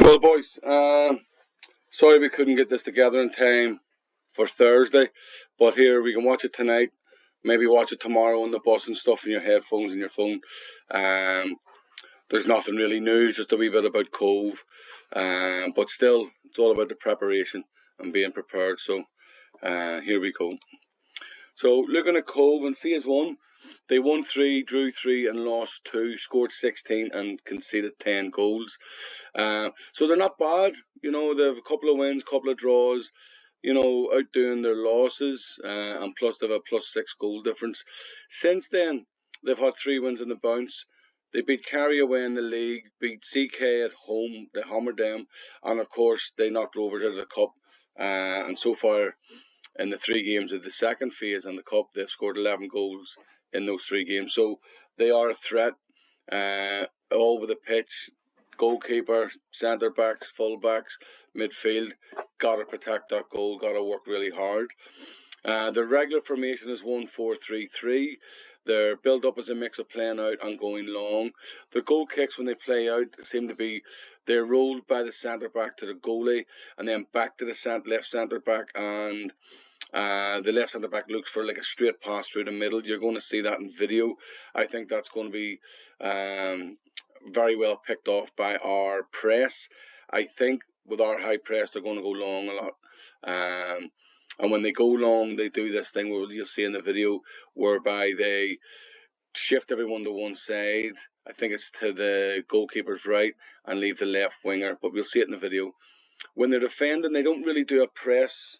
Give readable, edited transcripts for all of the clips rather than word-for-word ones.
Well, boys, sorry we couldn't get this together in time for Thursday, but here we can watch it tonight. Maybe watch it tomorrow on the bus and stuff in your headphones and your phone. There's nothing really new, just a wee bit about Cobh, but still, it's all about the preparation and being prepared. So here we go. So looking at Cobh in Phase 1, they won 3, drew 3 and lost 2, scored 16 and conceded 10 goals. So they're not bad. You know, they have a couple of wins, couple of draws, you know, outdoing their losses, and plus they have a +6 goal difference. Since then, they've had 3 wins in the bounce. They beat Kerry away in the league, beat CK at home, they hammered them, and of course they knocked Rovers out of the cup. And so far, in the 3 games of the second phase in the cup, they've scored 11 goals in those 3 games. So they are a threat all over the pitch. Goalkeeper, centre backs, full backs, midfield, got to protect that goal, got to work really hard. The regular formation is 1-4-3-3. Their build up is a mix of playing out and going long. The goal kicks when they play out seem to be they're rolled by the centre back to the goalie and then back to the left centre back, and the left centre back looks for like a straight pass through the middle. You're going to see that in video. I think that's going to be very well picked off by our press. I think with our high press, they're going to go long a lot. And when they go long, they do this thing where you'll see in the video whereby they shift everyone to one side. I think it's to the goalkeeper's right and leave the left winger, but we'll see it in the video. When they're defending, they don't really do a press.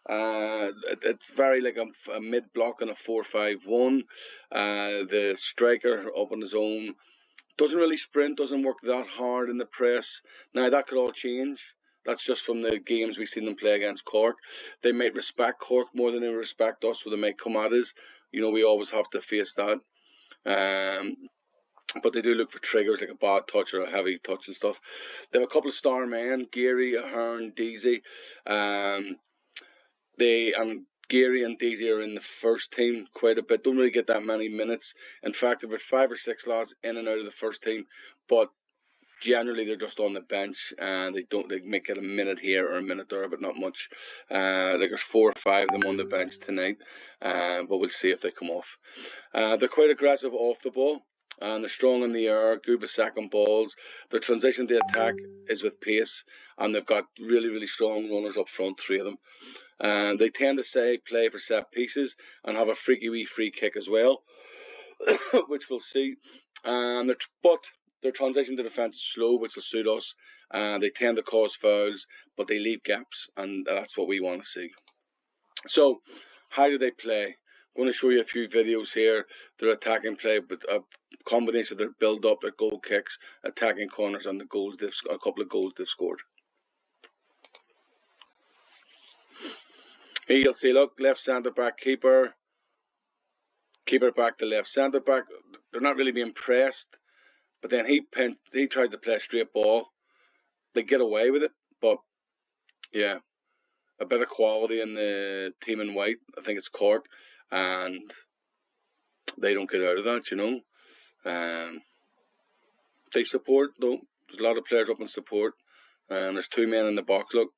It's very like a mid-block and a 4-5-1. The striker up on his own doesn't really sprint, doesn't work that hard in the press. Now, that could all change. That's just from the games we've seen them play against Cork. They might respect Cork more than they respect us, so they might come at us. You know, we always have to face that. But they do look for triggers like a bad touch or a heavy touch and stuff. They have a couple of star men, Geary, Ahern, Deasy. Geary and Deasy are in the first team quite a bit. Don't really get that many minutes. In fact, there were 5 or 6 lads in and out of the first team, but generally they're just on the bench and they make it a minute here or a minute there, but not much. Like there's 4 or 5 of them on the bench tonight, but we'll see if they come off. They're quite aggressive off the ball, and they're strong in the air, good with second balls. Their transition to attack is with pace, and they've got really, really strong runners up front, 3 of them. They tend to play for set pieces and have a freaky wee free kick as well, which we'll see. But their transition to defence is slow, which will suit us. They tend to cause fouls, but they leave gaps, and that's what we want to see. So, how do they play? I'm going to show you a few videos here. Their attacking play, but a combination of their build-up, their goal kicks, attacking corners, and a couple of goals they've scored. Here you'll see, look, left centre back, keeper back to left centre back. They're not really being pressed, but then he tries to play a straight ball. They get away with it, but yeah, a bit of quality in the team in white. I think it's Cork, and they don't get out of that, you know. They support though. There's a lot of players up in support, and there's 2 men in the box. Look.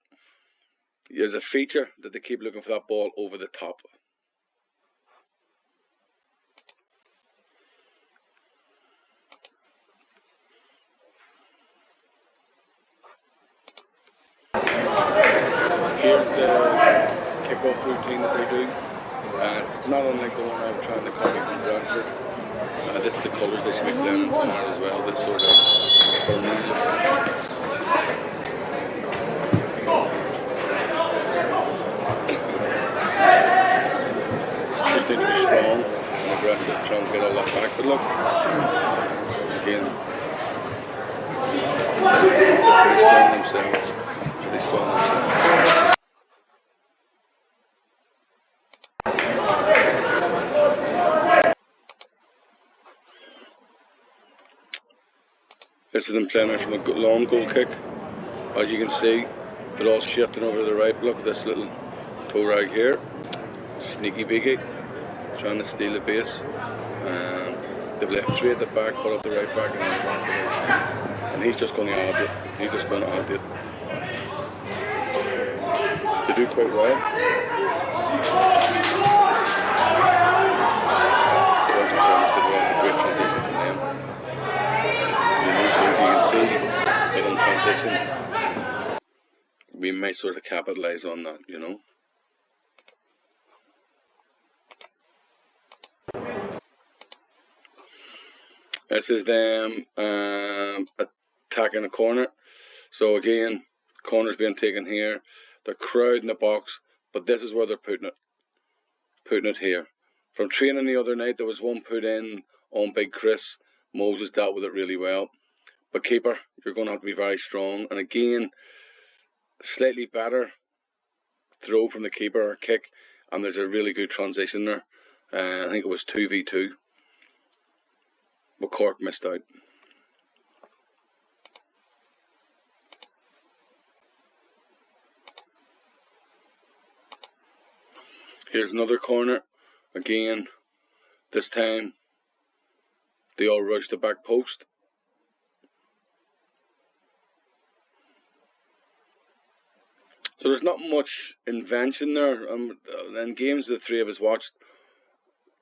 There's a feature that they keep looking for that ball over the top. Here's the kickoff routine that they do. It's not unlike the one I'm trying to copy from Bradford. This is the colours they speak down in tomorrow as well. This sort of formula. Just need to be strong and aggressive, try and get all that back. But look, again, pretty strong themselves. This is them playing out from a long goal kick. As you can see, they're all shifting over to the right. Look at this little toe rag here. Sneaky beaky, trying to steal the base. They've left 3 at the back, put up the right back, and then back it out. And he's just going to add it. He's just going to add it. They do quite well. Great transition from them. So if you can see it in transition, we may sort of capitalise on that, you know. This is them attacking a corner. So again, corner's being taken here. They're crowding the box, but this is where they're putting it here. From training the other night, there was one put in on Big Chris. Moses dealt with it really well. But keeper, you're going to have to be very strong. And again, slightly better throw from the keeper or kick, and there's a really good transition there. I think it was 2v2. But Cork missed out. Here's another corner. Again, this time they all rush the back post. So there's not much invention there. In games the three of us watched,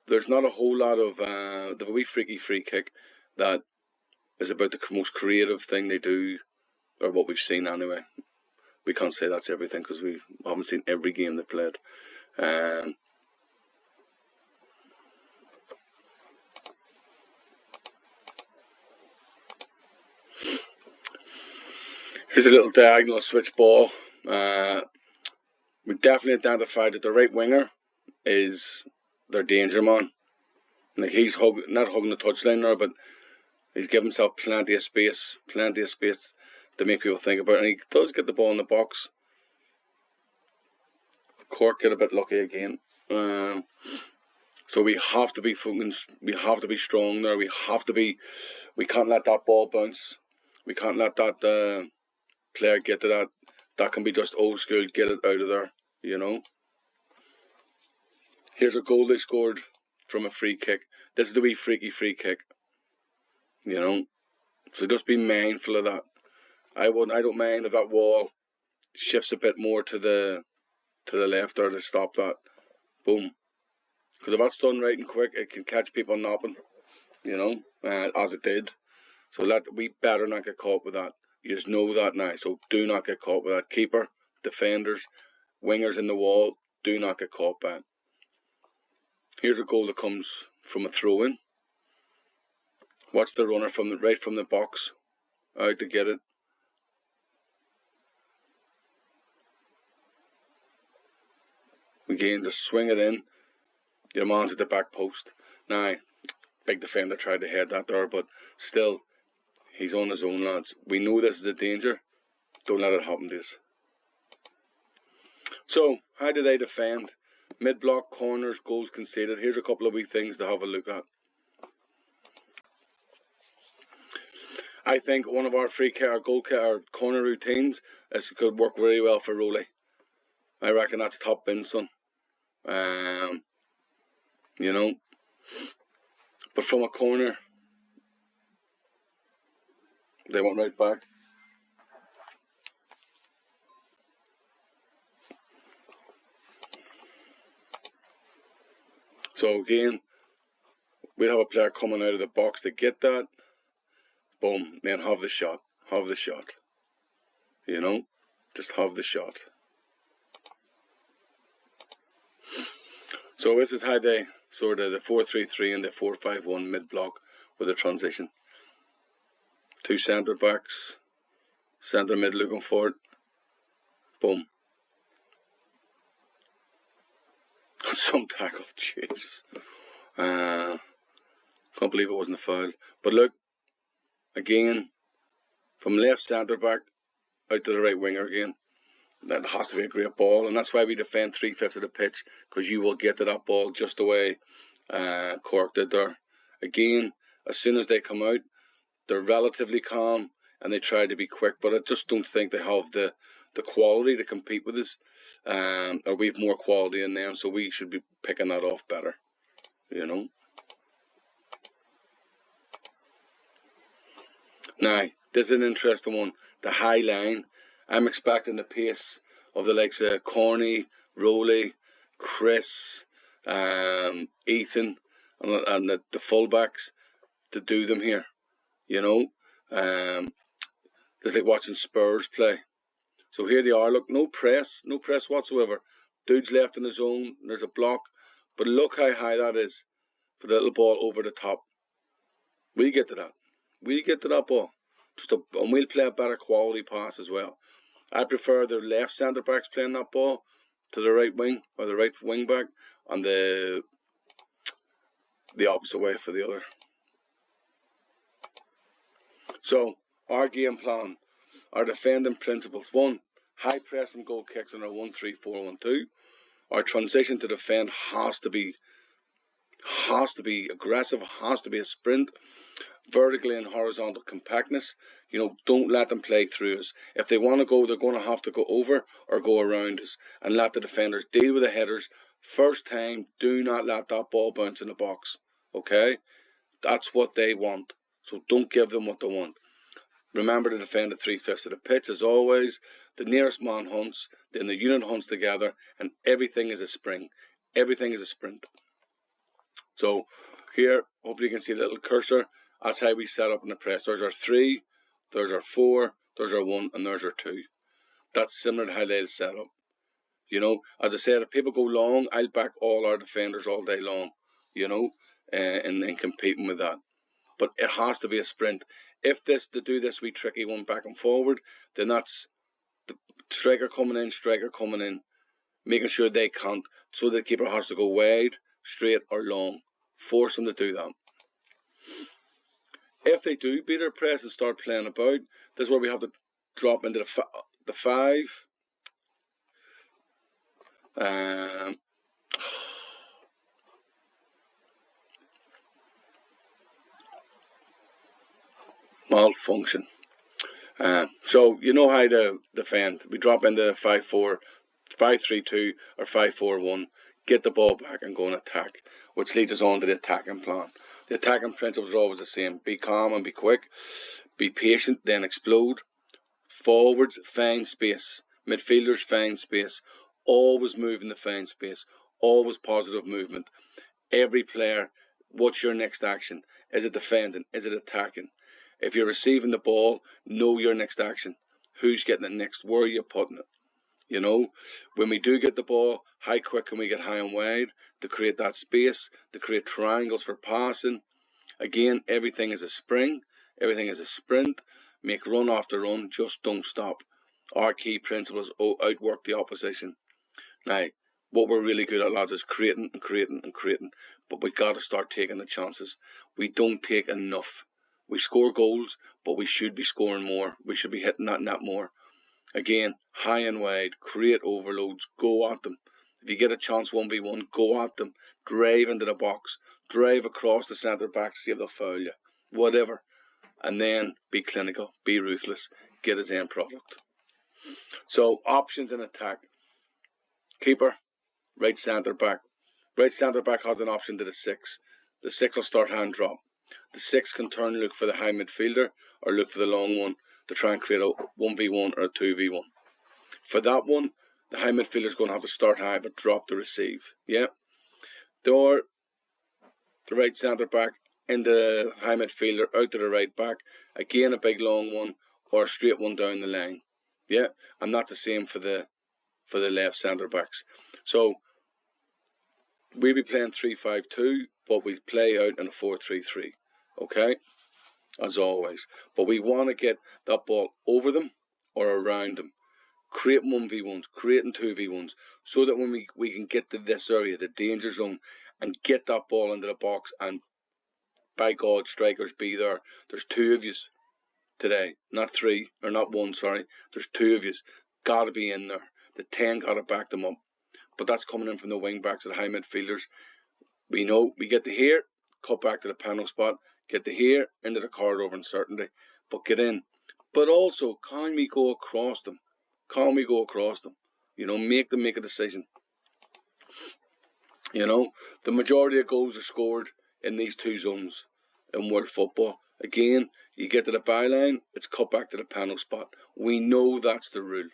there's not a whole lot of the wee freaky free kick that is about the most creative thing they do, or what we've seen anyway. We can't say that's everything because we haven't seen every game they played. Here's a little diagonal switch ball. We definitely identified that the right winger is their danger man. Like he's not hugging the touchline there, but he's giving himself plenty of space to make people think about it. And he does get the ball in the box. Cork get a bit lucky again. So we have to be focused. We have to be strong there. We can't let that ball bounce. We can't let that player get to that. That can be just old school. Get it out of there, you know. Here's a goal they scored from a free kick. This is the wee freaky free kick, you know. So just be mindful of that. I don't mind if that wall shifts a bit more to the left there to stop that. Boom. Because if that's done right and quick, it can catch people napping, you know, as it did. So we better not get caught with that. You just know that now. So do not get caught with that. Keeper, defenders, wingers in the wall, do not get caught by it. Here's a goal that comes from a throw-in. Watch the runner right from the box out to get it. Again, just swing it in. Your man's at the back post. Now, big defender tried to head that there, but still, he's on his own, lads. We know this is a danger. Don't let it happen to us. So, how do they defend? Mid-block, corners, goals conceded. Here's a couple of wee things to have a look at. I think one of our corner routines could work very well for Rowley. I reckon that's top bin, son. You know. But from a corner, they went right back. So again, we'd have a player coming out of the box to get that. Boom, then have the shot. You know, just have the shot. So this is how they sort of the 4-3-3 and the 4-5-1 mid-block with a transition. 2 centre backs, centre mid looking for it. Boom. Some tackle, Jesus. Can't believe it wasn't a foul. But look, again, from left centre back out to the right winger again. That has to be a great ball, and that's why we defend 3/5 of the pitch, because you will get to that ball just the way Cork did there. Again, as soon as they come out, they're relatively calm and they try to be quick, but I just don't think they have the quality to compete with us, or we've more quality in them, so we should be picking that off better, you know. Now, this is an interesting one. The high line. I'm expecting the pace of the likes of Corny, Rowley, Chris, Ethan, and the fullbacks to do them here. It's like watching Spurs play. So here they are. Look, no press whatsoever. Dude's left in his zone. There's a block, but look how high that is for the little ball over the top. We get to that. We get to that ball. And we'll play a better quality pass as well. I prefer the left centre backs playing that ball to the right wing or the right wing back, and the opposite way for the other. So our game plan, our defending principles: 1, high press from goal kicks in our 1-3-4-1-2. Our transition to defend has to be aggressive, has to be a sprint. Vertically and horizontal compactness. Don't let them play through us. If they want to go, they're going to have to go over or go around us, and let the defenders deal with the headers. First time, do not let that ball bounce in the box. Okay? That's what they want. So don't give them what they want. Remember to defend at 3/5 of the pitch as always. The nearest man hunts, then the unit hunts together, and everything is a spring. Everything is a sprint. So here, hopefully you can see the little cursor. That's how we set up in the press. There's our 3, there's our 4, there's our 1, and there's our 2. That's similar to how they'll set up. As I said, if people go long, I'll back all our defenders all day long, and competing with that. But it has to be a sprint. If to do this wee tricky one back and forward, then that's the striker coming in, making sure they can't, so the keeper has to go wide, straight, or long. Force them to do that. If they do beat our press and start playing about, this is where we have to drop into the 5. Malfunction. So you know how to defend. We drop into 5-4, 5-3-2, or 5-4-1. Get the ball back and go and attack, which leads us on to the attacking plan. The attacking principles are always the same. Be calm and be quick. Be patient, then explode. Forwards, find space. Midfielders, find space. Always move in the find space. Always positive movement. Every player, what's your next action? Is it defending? Is it attacking? If you're receiving the ball, know your next action. Who's getting it next? Where are you putting it? When we do get the ball, how quick can we get high and wide to create that space, to create triangles for passing? Again, everything is a spring, everything is a sprint. Make run after run, just don't stop. Our key principle is outwork the opposition. Now, what we're really good at, lads, is creating, but we got to start taking the chances. We don't take enough. We score goals, but we should be scoring more. We should be hitting that net more. Again, high and wide, create overloads, go at them. If you get a chance 1v1, go at them. Drive into the box, drive across the centre back, see if they'll foul you. Whatever. And then be clinical, be ruthless, get his end product. So, options in attack. Keeper, right centre back. Right centre back has an option to the 6. The 6 will start hand drop. The 6 can turn and look for the high midfielder or look for the long one to try and create a 1v1 or a 2v1. For that one, the high midfielder is going to have to start high but drop to receive. Yeah. Or the right centre back in the high midfielder out to the right back. Again, a big long one or a straight one down the line. Yeah. And that's the same for the left centre backs. So we'll be playing 3-5-2, but we play out in a 4-3-3. Okay, as always. But we want to get that ball over them or around them. Create 1v1s, creating 2v1s, so that when we can get to this area, the danger zone, and get that ball into the box, and by God, strikers be there. There's 2 of you today, not 3, or not 1, sorry. There's 2 of you. Got to be in there. The 10 got to back them up. But that's coming in from the wing backs and the high midfielders. We know we get to here, cut back to the panel spot, get to here, into the corridor of uncertainty, but get in. But also, can we go across them? Can we go across them? Make them make a decision. The majority of goals are scored in these 2 zones in world football. Again, You get to the byline, it's cut back to the panel spot. We know that's the rule.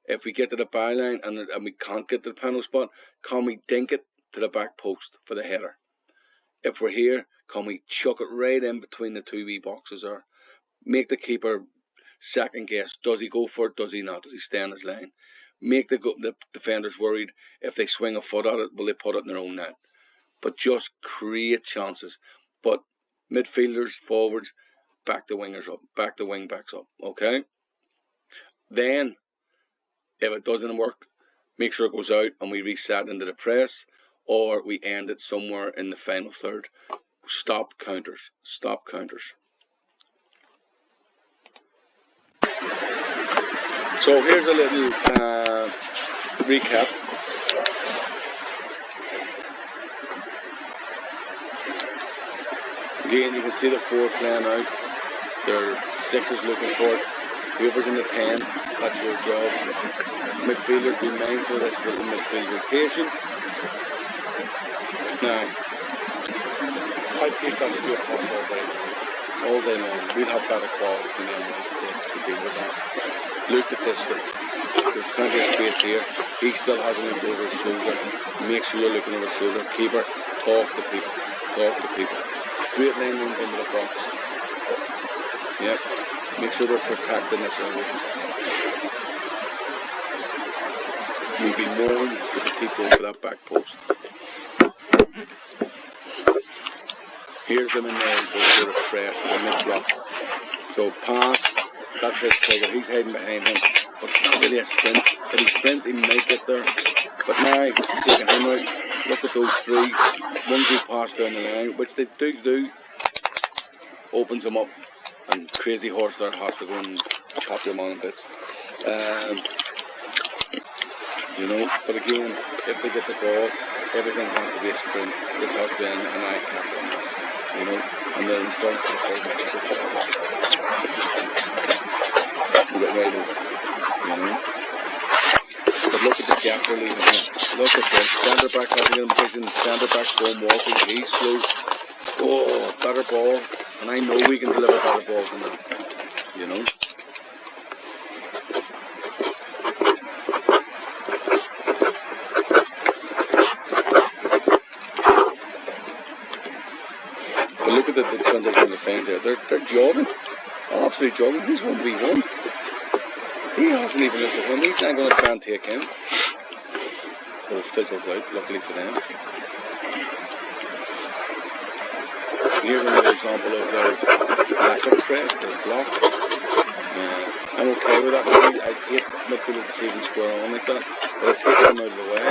If we get to the byline and we can't get to the panel spot, can we dink it to the back post for the header? If we're here, can we chuck it right in between the two wee boxes there? Make the keeper second guess. Does he go for it? Does he not? Does he stay on his line? Make the defenders worried. If they swing a foot at it, will they put it in their own net? But just create chances. But midfielders, forwards, back the wingers up, back the wing backs up. Okay? Then, if it doesn't work, make sure it goes out and we reset into the press, or we end it somewhere in the final third. Stop counters. Stop counters. So here's a little recap. Again, you can see the 4 playing out. Their 6 is looking for it. Whoever's in the 10, that's your job. Midfielders, be mindful of this with the midfield rotation. Now, I'd keep that straight pass all day long. We'd have better quality than anyone to deal with that. Look at this stuff. There's plenty of space here. He still hasn't looked over his shoulder. Make sure you're looking over his shoulder. Keeper, talk to people. Talk to people. Straight line runs into the box. Yep. Make sure they're protecting this area. You'll be warned to keep going for that back post. Here's them in the sort of press, the mid block. So pass, that's his trigger. He's hiding behind him. But it's not really a sprint. If he sprints, he might get there. But now, taking him out, look at those 3. One good pass down the line, which they do, opens him up. And Crazy Horse there has to go and chop your man in bits. You know, but again, if they get the ball, everything has to be a sprint. This has been an eye catch on this. You know, and then start to get right over. You know. But look at the gap they're leaving here. Look at this. Centre back having him pushing, centre back going walking, he's slow. Oh, better ball. And I know we can deliver better balls than that. You know. But look at the transition of the fans there. They're jogging. Absolutely jogging. He's 1v1. He hasn't even looked at him. He's not going to try and take him. But it's fizzled out, luckily for them. Here's another example of their lack of press, their block. I'm okay with that. I hate midfielders receiving square on like that. But I've taken him out of the way.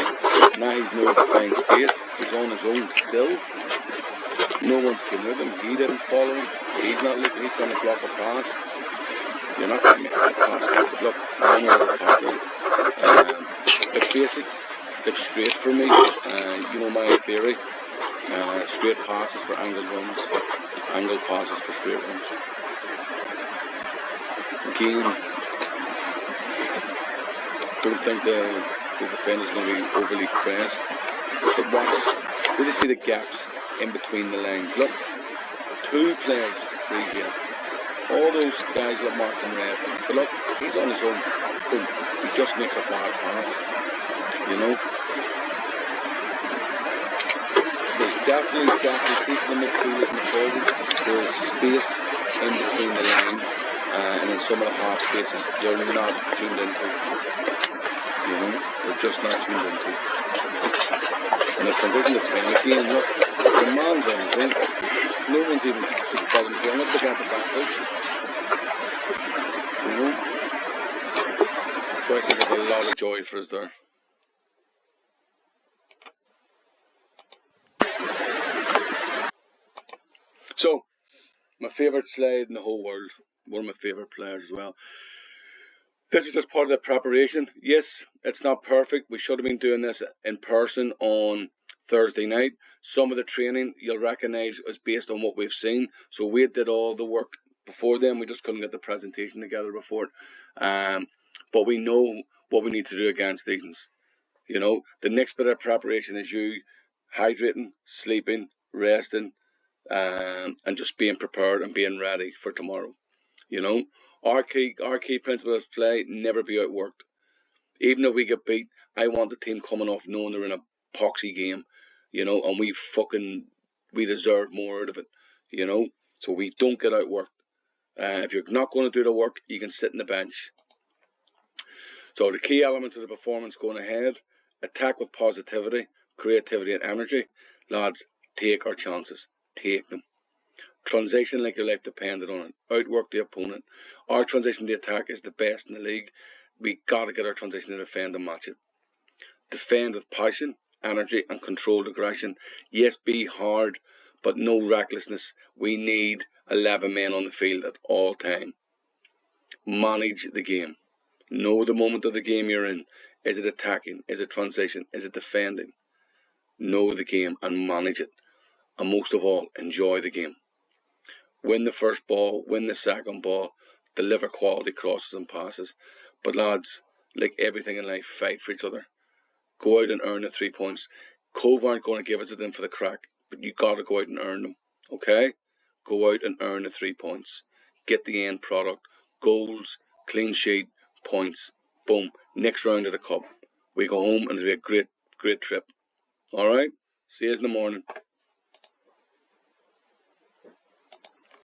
Now he's nowhere to find space. He's on his own still. No one's came with him. He didn't follow him. He's not looking. He's trying to block a pass. You're not going to make that pass. Look, I'm over the top there. It's basic. It's straight for me. You know my theory. Straight passes for angled runs. Angled passes for straight runs. Again, don't think the defender's going to be overly pressed. But watch. Really see the gaps in between the lines. Look, 2 players free here. All those guys look marked in red. But look, he's on his own. Boom. He just makes a bad pass. You know? There's definitely keeping the midfielders in the forward. There's space in between the lines. And in some of the half spaces, you're not tuned into. You know? You're just not tuned into. And the transition between, again, look, the man's on his own. No one's even bothering to look at the back post. You know? So I think there's a lot of joy for us there. So, my favourite slide in the whole world. One of my favourite players as well. This is just part of the preparation. Yes, it's not perfect. We should have been doing this in person on Thursday night. Some of the training you'll recognise is based on what we've seen. So we did all the work before then. We just couldn't get the presentation together before it. But we know what we need to do against these. You know, the next bit of preparation is you hydrating, sleeping, resting, and just being prepared and being ready for tomorrow. You know, our key principle of play: never be outworked. Even if we get beat, I want the team coming off knowing they're in a poxy game, and we deserve more out of it, So we don't get outworked. If you're not going to do the work, you can sit in the bench. So the key elements of the performance going ahead: attack with positivity, creativity and energy. Lads, take our chances. Take them. Transition like your life depended on it. Outwork the opponent. Our transition to attack is the best in the league. We got to get our transition to defend and match it. Defend with passion, energy and controlled aggression. Yes, be hard, but no recklessness. We need 11 men on the field at all time. Manage the game. Know the moment of the game you're in. Is it attacking? Is it transition? Is it defending? Know the game and manage it. And most of all, enjoy the game. Win the first ball, win the second ball, deliver quality crosses and passes. But lads, like everything in life, fight for each other. Go out and earn the 3 points. Cobh aren't going to give it to them for the crack, but you got to go out and earn them. Okay? Go out and earn the 3 points. Get the end product. Goals, clean sheet, points. Boom. Next round of the cup. We go home and it'll be a great, great trip. Alright? See you in the morning.